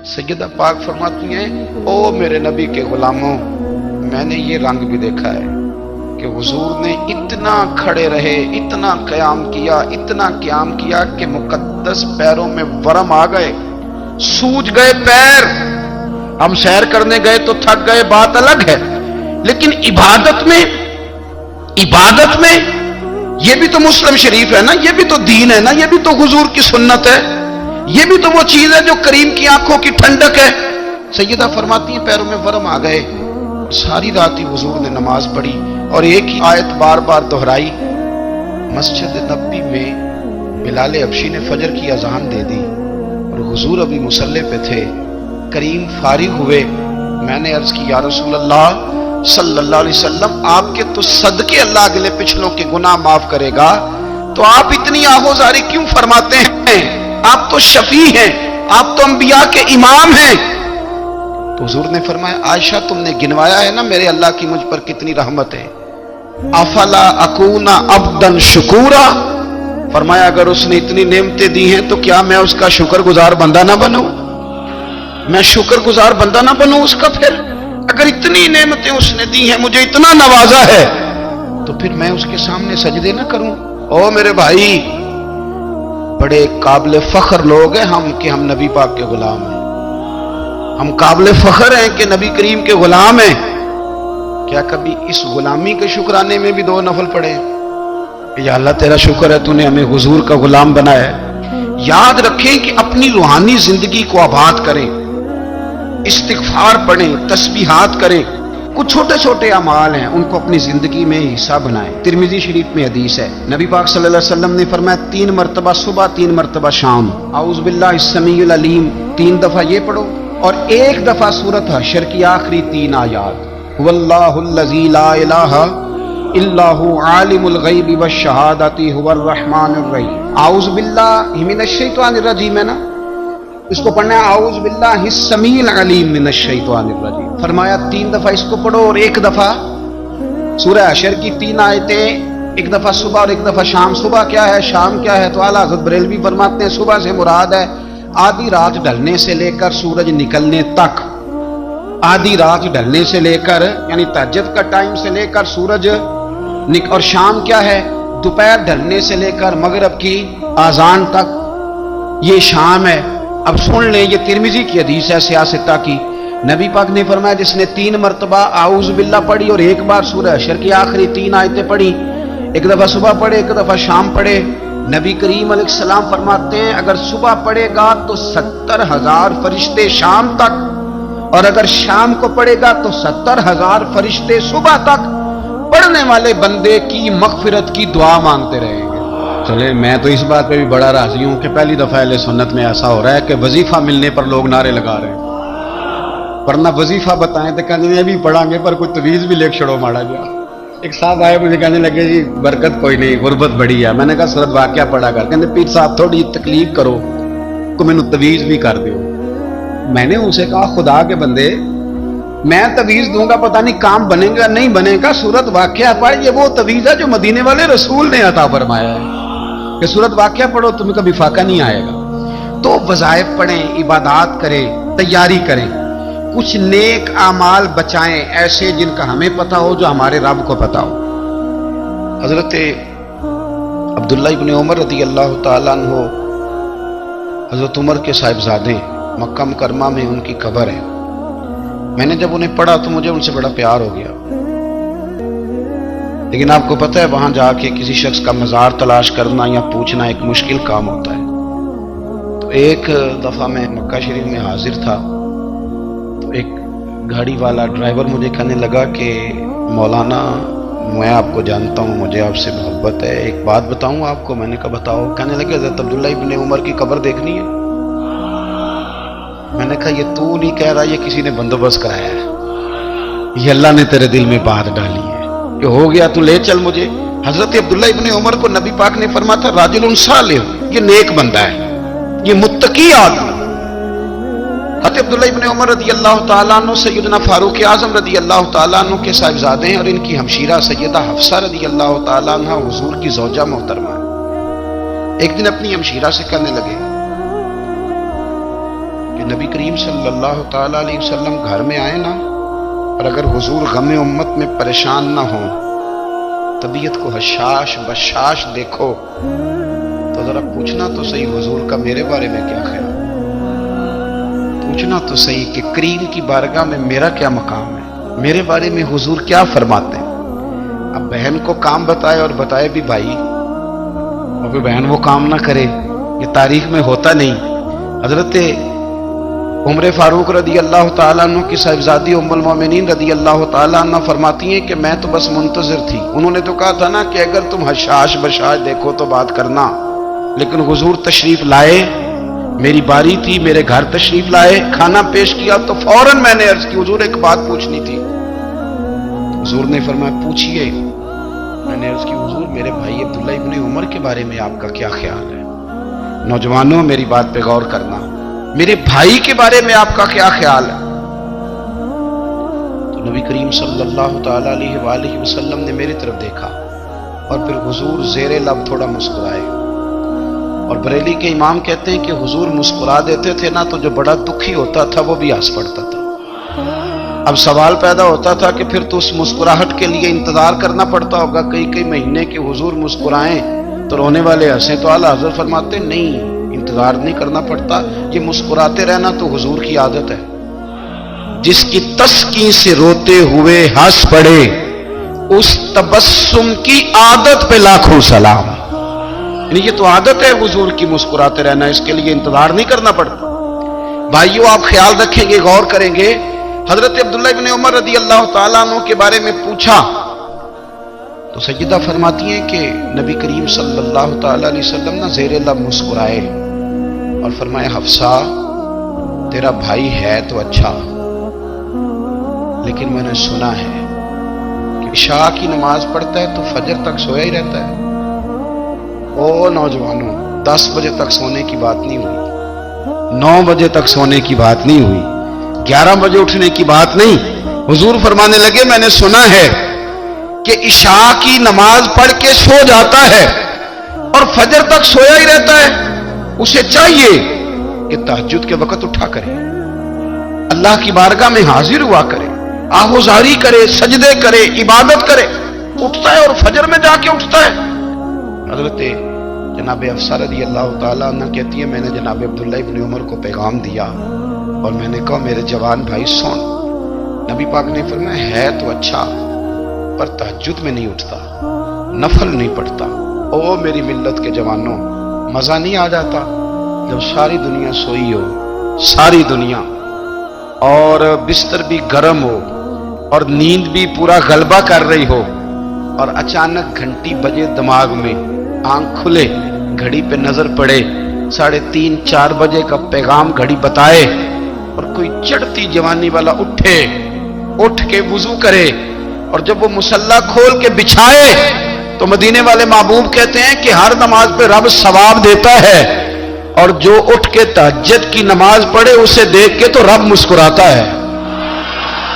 सैयदा पाक फरमाती हैं, ओ मेरे नबी के गुलामों, मैंने ये रंग भी देखा है कि हुजूर ने इतना खड़े रहे, इतना क़याम किया, इतना क़याम किया कि मुकद्दस पैरों में वरम आ गए, सूज गए पैर। हम सैर करने गए तो थक गए, बात अलग है, लेकिन इबादत में ये भी तो मुस्लिम शरीफ है ना, ये भी तो दीन है ना, ये भी तो हुजूर की सुन्नत है, ये भी तो वो चीज है जो करीम की आंखों की ठंडक है। सैयदा फरमाती हैं पैरों में वरम आ गए। सारी रात ही हुजूर ने नमाज पढ़ी और एक ही आयत बार बार दोहराई। मस्जिद नबी में बिलाल हबशी ने फजर की अजान दे दी और हुजूर अभी मुसल्ले पे थे। करीम फारिग हुए, मैंने अर्ज की या रसूल अल्लाह सल्लल्लाहु अलैहि वसल्लम, आपके तो सदके अल्लाह अगले पिछलों के गुनाह माफ करेगा, तो आप इतनी आहोजारी क्यों फरमाते हैं? आप तो शफी हैं, आप तो अंबिया के इमाम हैं। तो हुजूर ने फरमाया, आयशा तुमने गिनवाया है ना मेरे अल्लाह की मुझ पर कितनी रहमत है। अफला अकूना अब्दन शुकूरा, फरमाया अगर उसने इतनी नेमतें दी हैं तो क्या मैं उसका शुक्रगुजार बंदा ना बनूं? मैं शुक्रगुजार बंदा ना बनूं उसका? फिर अगर इतनी नेमतें उसने दी हैं, मुझे इतना नवाजा है, तो फिर मैं उसके सामने सजदे ना करूं? ओ मेरे भाई, बड़े काबिल फख्र लोग हैं हम कि हम नबी पाक के गुलाम हैं। हम काबिल फख्र हैं कि नबी करीम के गुलाम हैं। क्या कभी इस गुलामी के शुक्राने में भी दो नफल पढ़े? या अल्लाह तेरा शुक्र है तूने हमें हुजूर का गुलाम बनाया है। याद रखें कि अपनी रूहानी जिंदगी को आबाद करें, इस्तिगफार पढ़ें, तस्बीहात करें। कुछ छोटे छोटे अमाल हैं, उनको अपनी जिंदगी में हिस्सा बनाएं। तिरमिजी शरीफ में हदीस है, नबी पाक सल्लल्लाहु अलैहि वसल्लम ने फरमाया 3 मरतबा सुबह, 3 मरतबा शाम औज़ु बिल्लाहिस समीउल अलीम 3 दफा ये पढ़ो और 1 दफा सूरत हशर की आखिरी 3 आयात, वल्लाहुल्लज़ी ला इलाहा इल्ला हु आलिमुल गैबि वश्शहादति हुवर रहमानुर रहीम। औज़ु बिल्लाहि मिनश शैतानिर रजीम है ना, इसको पढ़ना है औज़ु बिल्लाहिस समीउल अलीम मिनश शैतानिर रजीम। फरमाया 3 दफा इसको पढ़ो और 1 दफा सूरह हशर की 3 आयतें, 1 दफा सुबह और 1 दफा शाम। सुबह क्या है, शाम क्या है? तो आला हज़रत बरेलवी फरमाते हैं सुबह से मुराद है आधी रात ढलने से लेकर सूरज निकलने तक। आधी रात ढलने से लेकर यानी तहज्जुद का टाइम से लेकर सूरज और शाम क्या है? दोपहर ढलने से लेकर मगरिब की आजान तक, ये शाम है। अब सुन लें, ये तिरमिजी की हदीस है सियासता की। नबी पाक ने फरमाया जिसने 3 मरतबा आऊज़ बिल्लाह पढ़ी और 1 बार सूरह हशर की आखिरी 3 आयतें पढ़ी, 1 दफा सुबह पढ़े, 1 दफा शाम पढ़े। नबी करीम अलैहिस्सलाम फरमाते हैं अगर सुबह पढ़ेगा तो 70,000 फरिश्ते शाम तक, और अगर शाम को पढ़ेगा तो 70,000 फरिश्ते सुबह तक पढ़ने वाले बंदे की मगफिरत की दुआ मांगते रहेंगे। चले, मैं तो इस बात पे भी बड़ा राजी हूं कि पहली दफा अहले सुन्नत में ऐसा हो रहा है कि वजीफा मिलने पर लोग नारे लगा रहे हैं, वरना वजीफा बताएं तो कहने भी पढ़ांगे पर कोई तवीज भी लेके छड़ो माड़ा गया। एक साहब आए, मुझे कहने लगे जी बरकत कोई नहीं, गुरबत बड़ी है। मैंने कहा सूरत वाक़या पढ़ा कर। कहते पीर साहब थोड़ी तकलीफ करो तो मैनू तवीज भी कर दो। मैंने उनसे कहा खुदा के बंदे, मैं तवीज दूंगा पता नहीं काम बनेगा नहीं बनेगा, सूरत वाक़या पढ़। ये वो तवीज है जो मदीने वाले रसूल ने अता फरमाया है कि सूरत वाक़या पढ़ो तुम्हें कभी फाका नहीं आएगा। तो वज़ाइफ पढ़ें, इबादत करें, तैयारी करें, कुछ नेक आमाल बचाएं ऐसे जिनका हमें पता हो, जो हमारे रब को पता हो। हजरत अब्दुल्ला इब्न उमर रज़ी अल्लाह ताला अन्हु, हजरत उमर के साहिबजादे, मक्का मुकरमा में उनकी कब्र है। मैंने जब उन्हें पढ़ा तो मुझे उनसे बड़ा प्यार हो गया, लेकिन आपको पता है वहां जाके किसी शख्स का मजार तलाश करना या पूछना एक मुश्किल काम होता है। तो एक दफा मैं मक्का शरीफ में हाजिर था, तो एक गाड़ी वाला ड्राइवर मुझे कहने लगा कि मौलाना मैं आपको जानता हूँ, मुझे आपसे मोहब्बत है, एक बात बताऊँ आपको। मैंने कहा बताओ। कहने लगे हज़रत अब्दुल्ला इब्न उमर की कब्र देखनी है। मैंने कहा ये तू नहीं कह रहा, ये किसी ने बंदोबस्त कराया है, ये अल्लाह ने तेरे दिल में बात डाली है, ये हो गया तू ले चल मुझे। हजरत अब्दुल्ला इब्न उमर को नबी पाक ने फरमाया था राजुलुन सालिह, ये नेक बंदा है, ये मुत्तकी आदमी। हजरत अब्दुल्ला इब्न उमर रज़ी अल्लाह ताला अन्हु सैयदना फारूक आज़म रज़ी अल्लाह ताला अन्हु के साहिबजादे हैं और इनकी हमशीरा सैयदा हफ्सा रज़ी अल्लाह ताला अन्हा हुजूर की ज़ौजा मोहतरमा है। एक दिन अपनी हमशीरा से कहने लगे कि نبی کریم صلی اللہ تعالی علیہ وسلم گھر میں آئے نا، اور اگر حضور غم امت میں پریشان نہ ہوں، طبیعت کو حشاش بشاش دیکھو تو ذرا پوچھنا تو صحیح حضور کا میرے بارے میں کیا خیال، پوچھنا تو صحیح کہ کریم کی بارگاہ میں میرا کیا مقام ہے، میرے بارے میں حضور کیا فرماتے ہیں۔ اب بہن کو کام بتائے اور بتائے بھی بھائی، اور پھر بہن وہ کام نہ کرے، یہ تاریخ میں ہوتا نہیں۔ حضرت عمر فاروق رضی اللہ تعالیٰ عنہ کی صاحبزادی ام المومنین رضی اللہ تعالیٰ عنہ فرماتی ہیں کہ میں تو بس منتظر تھی، انہوں نے تو کہا تھا نا کہ اگر تم حشاش بشاش دیکھو تو بات کرنا، لیکن حضور تشریف لائے، میری باری تھی، میرے گھر تشریف لائے، کھانا پیش کیا تو فوراً میں نے عرض کی حضور ایک بات پوچھنی تھی۔ حضور نے فرمایا پوچھئے۔ میں نے عرض کی حضور میرے بھائی عبداللہ ابن عمر کے بارے میں آپ کا کیا خیال ہے؟ نوجوانوں میری بات پہ غور کرنا، میرے بھائی کے بارے میں آپ کا کیا خیال ہے؟ تو نبی کریم صلی اللہ تعالی علیہ وآلہ وسلم نے میری طرف دیکھا اور پھر حضور زیر لب تھوڑا مسکرائے، اور بریلی کے امام کہتے ہیں کہ حضور مسکرا دیتے تھے نا تو جو بڑا دکھی ہوتا تھا وہ بھی ہنس پڑتا تھا۔ اب سوال پیدا ہوتا تھا کہ پھر تو اس مسکراہٹ کے لیے انتظار کرنا پڑتا ہوگا کئی مہینے کہ حضور مسکرائیں تو رونے والے ہنسیں، تو اعلیٰ حضرت فرماتے نہیں، انتظار نہیں کرنا پڑتا، یہ مسکراتے رہنا تو حضور کی عادت ہے۔ جس کی تسکین سے روتے ہوئے ہنس پڑے اس تبسم کی عادت پہ لاکھوں سلام، یعنی یہ تو عادت ہے حضور کی مسکراتے رہنا، اس کے لیے انتظار نہیں کرنا پڑتا۔ بھائیو آپ خیال رکھیں گے، غور کریں گے، حضرت عبداللہ ابن عمر رضی اللہ تعالیٰ عنہ کے بارے میں پوچھا تو سیدہ فرماتی ہیں کہ نبی کریم صلی اللہ تعالیٰ علیہ وسلم نہ زیر لب مسکرائے اور فرمایا حفصہ تیرا بھائی ہے تو اچھا، لیکن میں نے سنا ہے کہ عشاء کی نماز پڑھتا ہے تو فجر تک سویا ہی رہتا ہے۔ او نوجوانوں، 10 بجے تک سونے کی بات نہیں ہوئی، 9 بجے تک سونے کی بات نہیں ہوئی، 11 بجے اٹھنے کی بات نہیں۔ حضور فرمانے لگے میں نے سنا ہے کہ عشاء کی نماز پڑھ کے سو جاتا ہے اور فجر تک سویا ہی رہتا ہے، اسے چاہیے کہ تہجد کے وقت اٹھا کرے، اللہ کی بارگاہ میں حاضر ہوا کرے، آہوزاری کرے، سجدے کرے، عبادت کرے، اٹھتا ہے اور فجر میں جا کے اٹھتا ہے۔ حضرت جناب حفصہ رضی اللہ تعالیٰ عنہ کہتی ہے میں نے جناب عبداللہ ابن عمر کو پیغام دیا اور میں نے کہا میرے جوان بھائی سن، نبی پاک نے فرمایا ہے تو اچھا پر تہجد میں نہیں اٹھتا، نفل نہیں پڑھتا۔ او میری ملت کے جوانوں، مزہ نہیں آ جاتا جب ساری دنیا سوئی ہو، ساری دنیا، اور بستر بھی گرم ہو اور نیند بھی پورا غلبہ کر رہی ہو، اور اچانک گھنٹی بجے دماغ میں، آنکھ کھلے، گھڑی پہ نظر پڑے، 3:30 4 بجے کا پیغام گھڑی بتائے، اور کوئی چڑھتی جوانی والا اٹھ کے وضو کرے، اور جب وہ مصلی کھول کے بچھائے تو مدینے والے محبوب کہتے ہیں کہ ہر نماز پہ رب ثواب دیتا ہے، اور جو اٹھ کے تہجد کی نماز پڑھے اسے دیکھ کے تو رب مسکراتا ہے،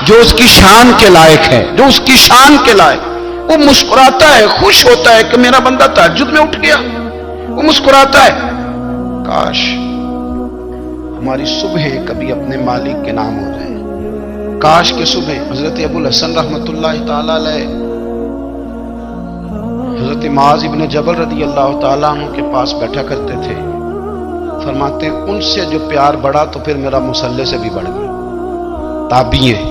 جو اس کی شان کے لائق ہے، جو اس کی شان کے لائق، وہ مسکراتا ہے، خوش ہوتا ہے کہ میرا بندہ تہجد میں اٹھ گیا، وہ مسکراتا ہے۔ کاش ہماری صبحیں کبھی اپنے مالک کے نام ہو جائیں، کاش کہ صبح حضرت ابو الحسن رحمۃ اللہ تعالی علیہ حضرت معاذ ابن جبل رضی اللہ تعالیٰ عنہ کے پاس بیٹھا کرتے تھے، فرماتے ہیں ان سے جو پیار بڑھا تو پھر میرا مصلی سے بھی بڑھ گیا۔ تابعی ہیں،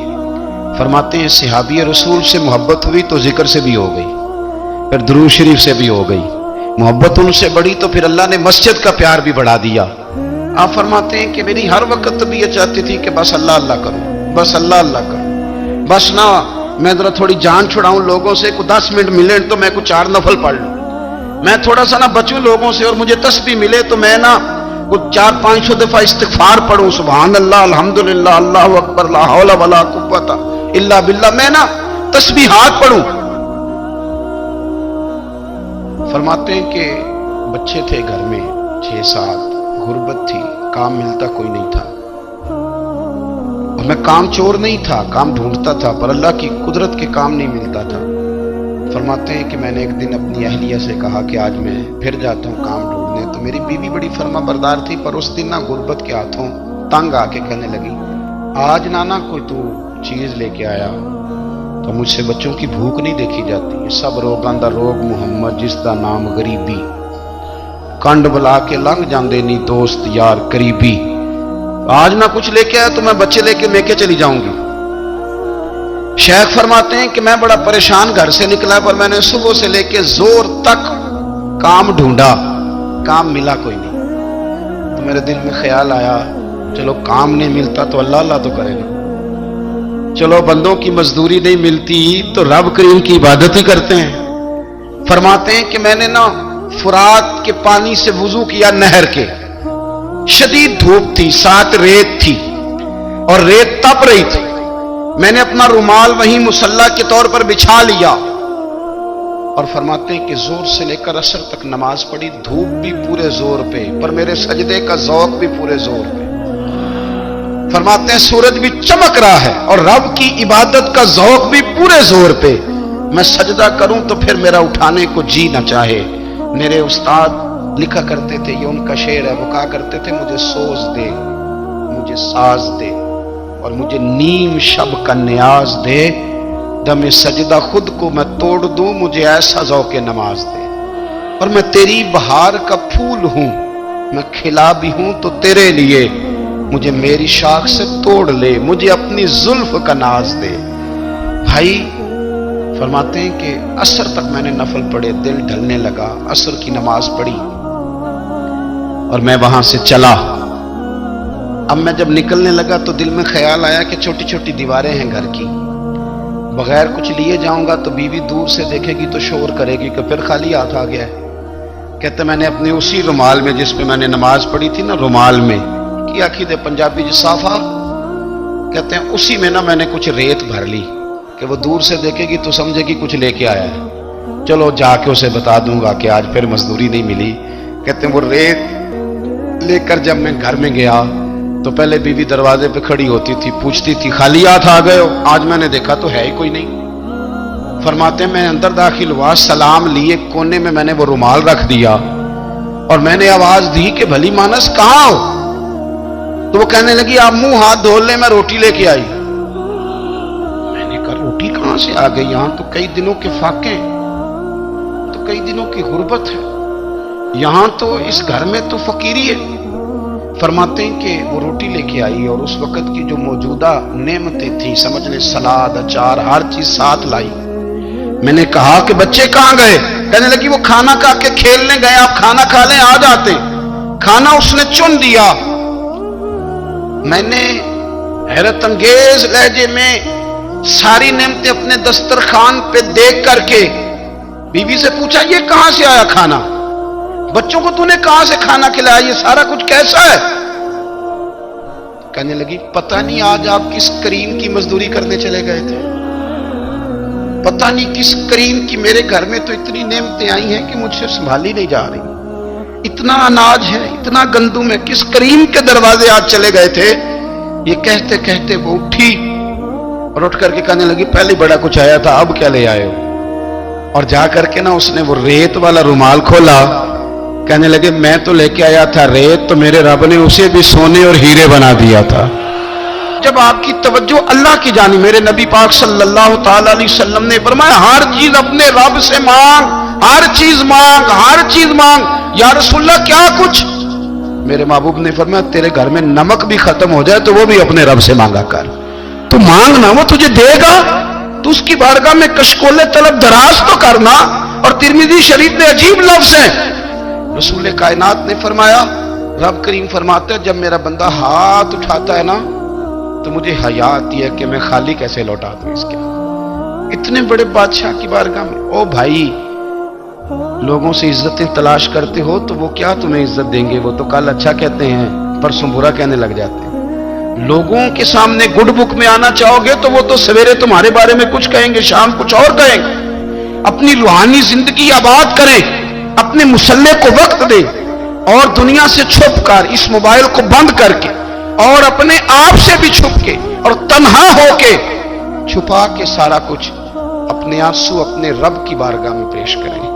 فرماتے ہیں صحابی رسول سے محبت ہوئی تو ذکر سے بھی ہو گئی، پھر درود شریف سے بھی ہو گئی، محبت ان سے بڑھی تو پھر اللہ نے مسجد کا پیار بھی بڑھا دیا۔ آپ فرماتے ہیں کہ میری ہر وقت طبیعت چاہتی تھی کہ بس اللہ اللہ کروں، بس اللہ اللہ کروں، بس نہ میں ذرا تھوڑی جان چھڑاؤں لوگوں سے، کو 10 منٹ ملے تو میں کو 4 نفل پڑھ لوں، میں تھوڑا سا نہ بچوں لوگوں سے، اور مجھے تسبیح ملے تو میں نہ 400-500 دفعہ استغفار پڑھوں، سبحان اللہ، الحمدللہ، اللہ اکبر، لا حول ولا قوت الا باللہ، میں نہ تسبیحات پڑھوں۔ فرماتے ہیں کہ بچے تھے گھر میں 6-7، غربت تھی، کام ملتا کوئی نہیں تھا، اور میں کام چور نہیں تھا، کام ڈھونڈتا تھا، پر اللہ کی قدرت کے کام نہیں ملتا تھا۔ فرماتے ہیں کہ میں نے ایک دن اپنی اہلیہ سے کہا کہ آج میں پھر جاتا ہوں کام ڈھونڈنے، تو میری بیوی بڑی فرما بردار تھی، پر اس دن نہ غربت کے ہاتھوں तंग आके कहने लगी, आज नाना कोई तू चीज लेके आया तो मुझसे बच्चों की भूख नहीं देखी जाती। सब रोगां दा रोग मुहम्मद, जिसका नाम गरीबी, कंड बुला के लंघ जाते नहीं दोस्त यार करीबी। आज ना कुछ लेके आया तो मैं बच्चे लेके चली जाऊंगी। शेख फरमाते हैं कि मैं बड़ा परेशान घर से निकला, पर मैंने सुबह से लेके जोर तक काम ढूंढा, काम मिला कोई नहीं। तो मेरे दिल में ख्याल आया, चलो काम नहीं मिलता तो अल्लाह अल्लाह तो करेगा, चलो बंदों की मजदूरी नहीं मिलती तो रब करीम की इबादत ही करते हैं। फरमाते हैं कि मैंने ना फुरात के पानी से वुजू किया, नहर के, शदीद धूप थी, साथ रेत थी और रेत तप रही थी। मैंने अपना रुमाल वहीं मुसल्ला के तौर पर बिछा लिया और फरमाते हैं कि जोर से लेकर असर तक नमाज पढ़ी, धूप भी पूरे जोर पे, पर मेरे सजदे का ज़ौक़ भी पूरे जोर पे। फरमाते हैं सूरज भी चमक रहा है और रब की इबादत का ज़ौक़ भी पूरे जोर पे। मैं सजदा करूं तो फिर मेरा उठाने को जी न चाहे। मेरे उस्ताद लिखा करते थे, ये उनका शेर है, वो कहा करते थे, मुझे सोज दे, मुझे साज दे और मुझे नीम शब का न्याज दे, दमे सजदा खुद को मैं तोड़ दूं, मुझे ऐसा ज़ौक़े नमाज दे। और मैं तेरी बहार का फूल हूं, मैं खिला भी हूं तो तेरे लिए, मुझे मेरी शाख से तोड़ ले, मुझे अपनी जुल्फ का नाज दे। भाई फरमाते हैं कि असर तक मैंने नफल पढ़े, दिल ढलने लगा, असर की नमाज पढ़ी और मैं वहां से चला। अब मैं जब निकलने लगा तो दिल में ख्याल आया कि छोटी छोटी दीवारें हैं घर की, बगैर कुछ लिए जाऊंगा तो बीवी दूर से देखेगी तो शोर करेगी कि फिर खाली हाथ आ गया है। कहते मैंने अपने उसी रुमाल में जिस पे मैंने नमाज पढ़ी थी ना, रुमाल में की आखी दे पंजाबी जिसाफा कहते हैं, उसी में ना मैंने कुछ रेत भर ली कि वो दूर से देखेगी तो समझेगी कुछ लेके आया है। चलो जाके उसे बता दूंगा कि आज फिर मजदूरी नहीं मिली। कहते हैं वो रेत लेकर जब मैं घर में गया तो पहले बीवी दरवाजे पे खड़ी होती थी, पूछती थी खाली हाथ आ गए हो? आज मैंने देखा तो है ही कोई नहीं। फरमाते मैं अंदर दाखिल हुआ, सलाम लिए, कोने में मैंने वो रुमाल रख दिया और मैंने आवाज दी कि भली मानस कहां हो? तो वो कहने लगी आप मुंह हाथ धो ले, मैं रोटी लेके आई। मैंने कहा रोटी कहां से आ गई? यहां तो कई दिनों के फाके, तो कई दिनों की गुर्बत है, यहां तो इस घर में तो फकीरी है। फरमाते हैं कि वो रोटी लेके आई और उस वक्त की जो मौजूदा नेमतें थी, समझ ले सलाद, अचार, हर चीज साथ लाई। मैंने कहा कि बच्चे कहां गए? कहने लगी वो खाना खा के खेलने गए, आप खाना खा लें आ जाते। खाना उसने चुन दिया। मैंने हैरत अंगेज लहजे में सारी नेमतें अपने दस्तरखान पे देख करके बीवी से पूछा ये कहां से आया खाना? बच्चों को तूने कहां से खाना खिलाया? ये सारा कुछ कैसा है? कहने लगी पता नहीं आज आप किस करीम की मजदूरी करने चले गए थे, पता नहीं किस करीम की। मेरे घर में तो इतनी नेमतें आई हैं कि मुझसे संभाली नहीं जा रही, इतना अनाज है, इतना गंदुम है, किस करीम के दरवाजे आज चले गए थे? ये कहते कहते वो उठी और उठ करके कहने लगी पहले बड़ा कुछ आया था, अब क्या ले आए हो? और जा करके ना उसने वो रेत वाला रुमाल खोला। कहने लगे मैं तो लेके आया था रेत, तो मेरे रब ने उसे भी सोने और हीरे बना दिया था। जब आपकी तवज्जो अल्लाह की जानी, मेरे नबी पाक सल्लल्लाहु ताला अलैहि वसल्लम ने फरमाया हर चीज अपने रब से मांग, हर चीज मांग, हर चीज मांग। या रसूलल्लाह क्या कुछ? मेरे महबूब ने फरमाया तेरे घर में नमक भी खत्म हो जाए तो वो भी अपने रब से मांगा कर। तो मांगना, वो तुझे देगा, तो उसकी बारगाह में कशकोले तलब दराज तो करना। और तिरमिजी शरीफ में अजीब लफ्ज है, रसूल कायनात ने फरमाया, रब करीम फरमाते जब मेरा बंदा हाथ उठाता है ना तो मुझे हया आती है कि मैं खाली कैसे लौटा दूं इसके। इतने बड़े बादशाह की बारगाह में। ओ भाई, लोगों से इज्जतें तलाश करते हो तो वो क्या तुम्हें इज्जत देंगे? वो तो कल अच्छा कहते हैं, परसों बुरा कहने लग जाते हैं। लोगों के सामने गुड बुक में आना चाहोगे तो वो तो सवेरे तुम्हारे बारे में कुछ कहेंगे, शाम कुछ और कहेंगे। अपनी रूहानी जिंदगी आबाद करें, अपने मुसल्ले को वक्त दे और दुनिया से छुप कर, इस मोबाइल को बंद करके और अपने आप से भी छुप के और तन्हा होके छुपा के सारा कुछ अपने आंसू अपने रब की बारगाह में पेश करें।